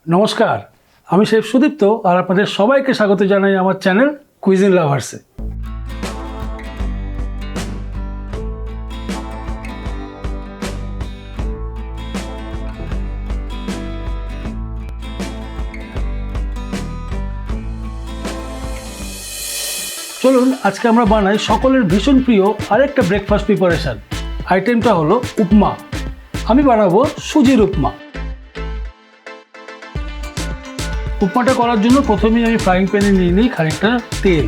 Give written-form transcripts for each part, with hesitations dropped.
নমস্কার, আমি শেফ সুদীপ্ত আর আপনাদের সবাইকে স্বাগত জানাই আমার চ্যানেল কুইজিন লাভার্সে। চলুন আজকে আমরা বানাই সকলের ভীষণ প্রিয় আরেকটা ব্রেকফাস্ট প্রিপারেশন। আইটেমটা হলো উপমা। আমি বানাবো সুজির উপমা। উপমাটা করার জন্য প্রথমেই আমি ফ্রাইং প্যানে নিয়ে নিই খানিকটা তেল।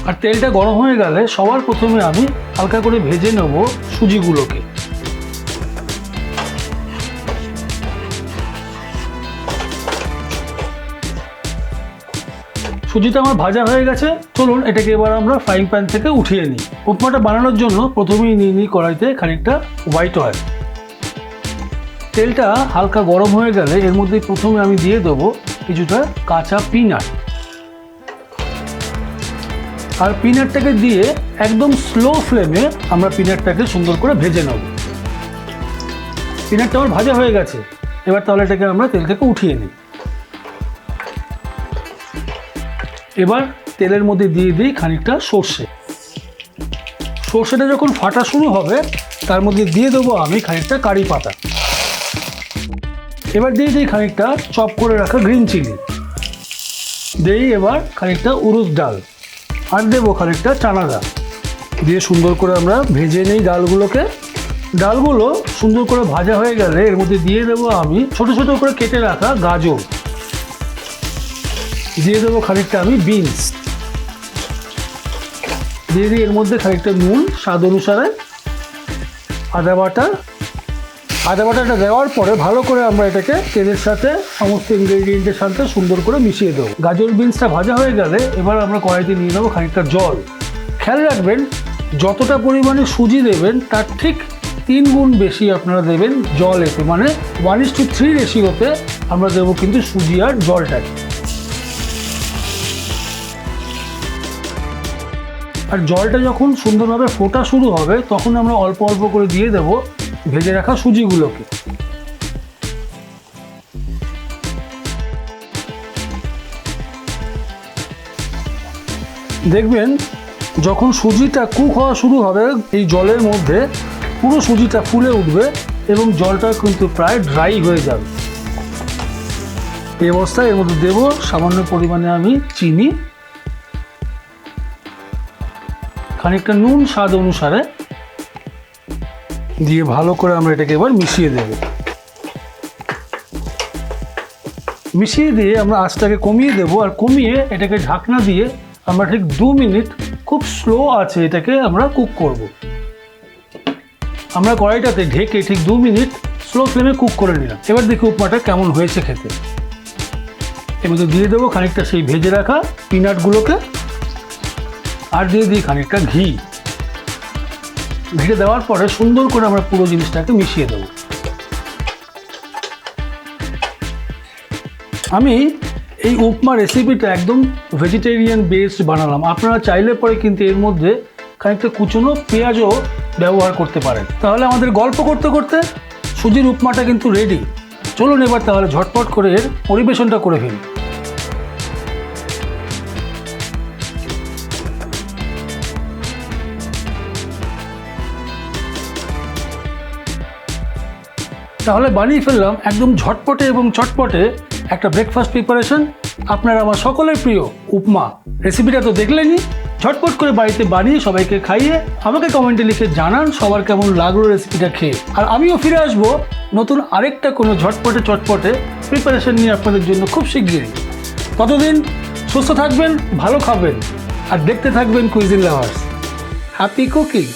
আর তেলটা গরম হয়ে গেলে সবার প্রথমে আমি হালকা করে ভেজে নেব সুজিগুলোকে। সুজিটা আমার ভাজা হয়ে গেছে, চলুন এটাকে এবার আমরা ফ্রাইং প্যান থেকে উঠিয়ে নিই। উপমাটা বানানোর জন্য প্রথমেই নিয়ে নিই কড়াইতে খানিকটা হোয়াইট অয়েল। তেলটা হালকা গরম হয়ে গেলে এর মধ্যে প্রথমে আমি দিয়ে দেবো কিছুটা কাঁচা পিনাট। আর পিনাটটাকে দিয়ে একদম স্লো ফ্লেমে আমরা পিনাটটাকে সুন্দর করে ভেজে নেব। পিনাটটা আমার ভাজা হয়ে গেছে, এবার তাহলে এটাকে আমরা তেল থেকে উঠিয়ে নিই। এবার তেলের মধ্যে দিয়ে দিই খানিকটা সর্ষে। সর্ষেটা যখন ফাটা শুরু হবে তার মধ্যে দিয়ে দেবো আমি খানিকটা কারি পাতা। এবার দিয়ে দিই খানিকটা চপ করে রাখা গ্রিন চিলি। দিই এবার খানিকটা উড়দ ডাল, আর দেবো খানিকটা চানা ডাল। দিয়ে সুন্দর করে আমরা ভেজে নিই ডালগুলোকে। ডালগুলো সুন্দর করে ভাজা হয়ে গেলে এর মধ্যে দিয়ে দেবো আমি ছোট ছোট করে কেটে রাখা গাজর। দিয়ে দেবো খানিকটা আমি বিনস। দিয়ে দিই এর মধ্যে খানিকটা নুন স্বাদ অনুসারে। আদা বাটাটা দেওয়ার পরে ভালো করে আমরা এটাকে তেলের সাথে সমস্ত ইনগ্রেডিয়েন্টের সাথে সুন্দর করে মিশিয়ে দেবো। গাজর বিনসটা ভাজা হয়ে গেলে এবার আমরা কড়াইতে নিয়ে নেবো খানিকটা জল। খেয়াল রাখবেন যতটা পরিমাণে সুজি দেবেন তার ঠিক 3 গুণ বেশি আপনারা দেবেন জল। এতে মানে 1:3 রেশিওতে আমরা দেবো কিন্তু সুজি আর জলটাকে। আর জলটা যখন সুন্দরভাবে ফোটা শুরু হবে তখন আমরা অল্প অল্প করে দিয়ে দেবো ভেজে রাখা সুজিগুলোকে। দেখবেন যখন সুজিটা কুক হওয়া শুরু হবে এই জলের মধ্যে পুরো সুজিটা ফুলে উঠবে এবং জলটা কিন্তু প্রায় ড্রাই হয়ে যাবে। এই অবস্থায় এর মধ্যে দেবো সামান্য পরিমাণে আমি চিনি, খানিকটা নুন স্বাদ অনুসারে দিয়ে ভালো করে আমরা এটাকে এবার মিশিয়ে দেব। মিশিয়ে দিয়ে আমরা আঁচটাকে কমিয়ে দেব। আর কমিয়ে এটাকে ঢাকনা দিয়ে আমরা ঠিক 2 মিনিট খুব স্লো আছে এটাকে আমরা কুক করব। আমরা কড়াইটাতে ঢেকে ঠিক 2 মিনিট স্লো ফ্লেমে কুক করে নিলাম। এবার দেখি উপমাটা কেমন হয়েছে খেতে। এর মধ্যে দিয়ে দেবো খানিকটা সেই ভেজে রাখা পিনাটগুলোকে, আর দিয়ে দিই খানিকটা ঘি। ঘিটা দেওয়ার পরে সুন্দর করে আমরা পুরো জিনিসটাকে মিশিয়ে দেবো। আমি এই উপমা রেসিপিটা একদম ভেজিটেরিয়ান বেসড বানালাম। আপনারা চাইলে পরে কিন্তু এর মধ্যে খানিকটা কুচনো পেঁয়াজও ব্যবহার করতে পারেন। তাহলে আমাদের গল্প করতে করতে সুজির উপমাটা কিন্তু রেডি। চলুন এবার তাহলে ঝটপট করে এর পরিবেশনটা করে ফেলি। তাহলে বানিয়ে ফেললাম একদম ঝটপটে এবং চটপটে একটা ব্রেকফাস্ট প্রিপারেশন, আপনারা আমার সকলের প্রিয় উপমা। রেসিপিটা তো দেখলেনই, ঝটপট করে বাড়িতে বানিয়ে সবাইকে খাইয়ে আমাকে কমেন্টে লিখে জানান সবার কেমন লাগলো রেসিপিটা খেয়ে। আর আমিও ফিরে আসবো নতুন আরেকটা কোনো ঝটপটে চটপটে প্রিপারেশন নিয়ে আপনাদের জন্য খুব শিগগিরই। ততদিন সুস্থ থাকবেন, ভালো খাবেন আর দেখতে থাকবেন কুইজিন লাভার্স। Happy cooking.